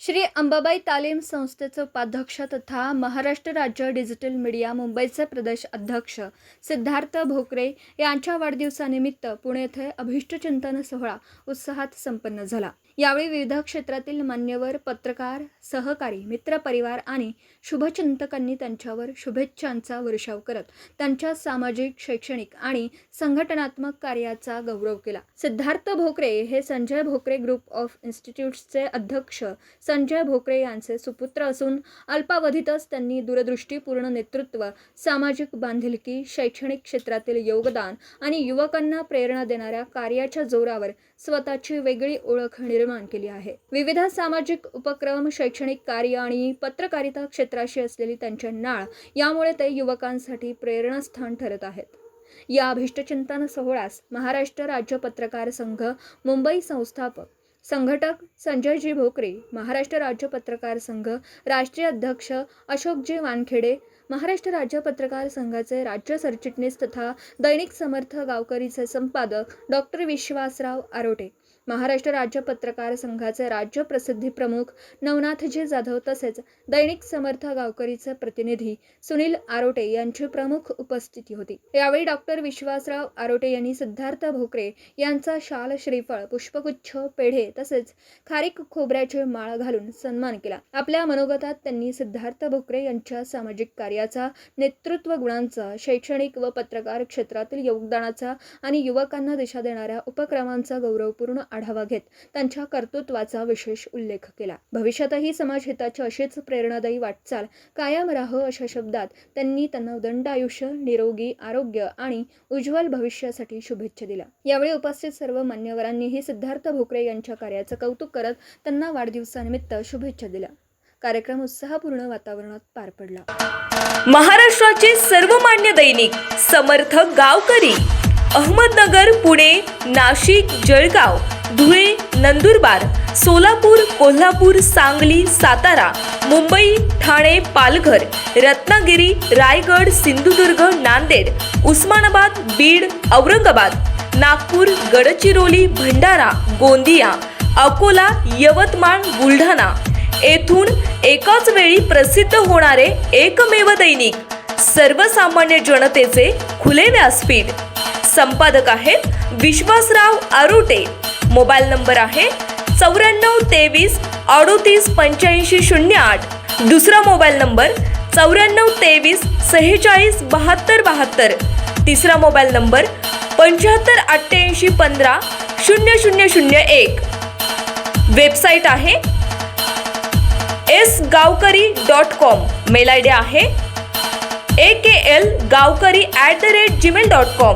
श्री अंबाबाई तालीम संस्थेचे उपाध्यक्ष तथा महाराष्ट्र राज्य डिजिटल मीडिया मुंबईचे प्रदेश अध्यक्ष सिद्धार्थ भोकरे यांच्या वाढदिवसानिमित्त पुणे येथे अभिष्टचिंतन सोहळा उत्साहात संपन्न झाला। यावेळी विविध क्षेत्रातील मान्यवर, पत्रकार, सहकारी, मित्रपरिवार आणि शुभचिंतकांनी त्यांच्यावर शुभेच्छांचा वर्षाव करत त्यांच्या सामाजिक, शैक्षणिक आणि संघटनात्मक कार्याचा गौरव केला। सिद्धार्थ भोकरे हे संजय भोकरे ग्रुप ऑफ इन्स्टिट्यूट्सचे अध्यक्ष संजय भोकरे यांचे सुपुत्र असून अल्पावधीतच त्यांनी दूरदृष्टीपूर्ण नेतृत्व, सामाजिक बांधिलकी, शैक्षणिक क्षेत्रातील योगदान आणि युवकांना प्रेरणा देणाऱ्या कार्याच्या जोरावर स्वतःची वेगळी ओळख निर्माण केली आहे। विविध सामाजिक उपक्रम, शैक्षणिक कार्य आणि पत्रकारिता क्षेत्राशी असलेली त्यांची नाळ यामुळे ते युवकांसाठी प्रेरणास्थान ठरत आहेत। या अभिष्टचिंतन सोहळ्यास महाराष्ट्र राज्य पत्रकार संघ मुंबई संस्थापक संघटक संजयजी भोकरे, महाराष्ट्र राज्य पत्रकार संघ राष्ट्रीय अध्यक्ष अशोकजी वानखेडे, महाराष्ट्र राज्य पत्रकार संघाचे राज्य सरचिटणीस तथा दैनिक समर्थ गावकरीचे संपादक डॉक्टर विश्वासराव आरोटे, महाराष्ट्र राज्य पत्रकार संघाचे राज्य प्रसिद्धी प्रमुख नवनाथजी जाधव तसेच दैनिक समर्थ गावकरीचे प्रतिनिधी सुनील आरोटे यांची प्रमुख उपस्थिती होती। यावेळी डॉक्टर विश्वासराव आरोटे यांनी सिद्धार्थ भोकरे यांचा शाल, श्रीफळ, पुष्पगुच्छ, पेढे तसेच खारीक खोबऱ्याचे माळ घालून सन्मान केला। आपल्या मनोगतात त्यांनी सिद्धार्थ भोकरे यांच्या सामाजिक कार्याचा, नेतृत्व गुणांचा, शैक्षणिक व पत्रकार क्षेत्रातील योगदानाचा आणि युवकांना दिशा देणाऱ्या उपक्रमांचा गौरवपूर्ण आढावा घेत त्यांच्या कर्तृत्वाचा विशेष उल्लेख केला। भविष्यातही समाजहिताची अशीच प्रेरणादायी वाटचाल कायम राहो अशा शब्दात त्यांनी त्यांना उदंड आयुष्य, निरोगी आरोग्य आणि उज्ज्वल भविष्यासाठी शुभेच्छा दिल्या। यावेळी उपस्थित सर्व मान्यवरांनीही सिद्धार्थ भोकरे यांच्या कार्याचं कौतुक करत त्यांना वाढदिवसानिमित्त शुभेच्छा दिल्या। कार्यक्रम उत्साहपूर्ण वातावरणात पार पडला। महाराष्ट्राचे सर्वमान्य दैनिक समर्थ गावकरी अहमदनगर, पुणे, नाशिक, जळगाव, धुळे, नंदुरबार, सोलापूर, कोल्हापूर, सांगली, सातारा, मुंबई, ठाणे, पालघर, रत्नागिरी, रायगड, सिंधुदुर्ग, नांदेड, उस्मानाबाद, बीड, औरंगाबाद, नागपूर, गडचिरोली, भंडारा, गोंदिया, अकोला, यवतमाळ, बुलढाणा येथून एकाच वेळी प्रसिद्ध होणारे एकमेव दैनिक, सर्वसामान्य जनतेचे खुले व्यासपीठ। संपादक आहेत विश्वासराव आरोटे। मोबाईल नंबर आहे 9423 38 85 08। दुसरा मोबाईल नंबर 9423 46 72 72। तिसरा मोबाईल नंबर 75 88 15 0001। वेबसाईट आहे sgavkari.com। मेल आयडी आहे aklgavkari@gmail.com।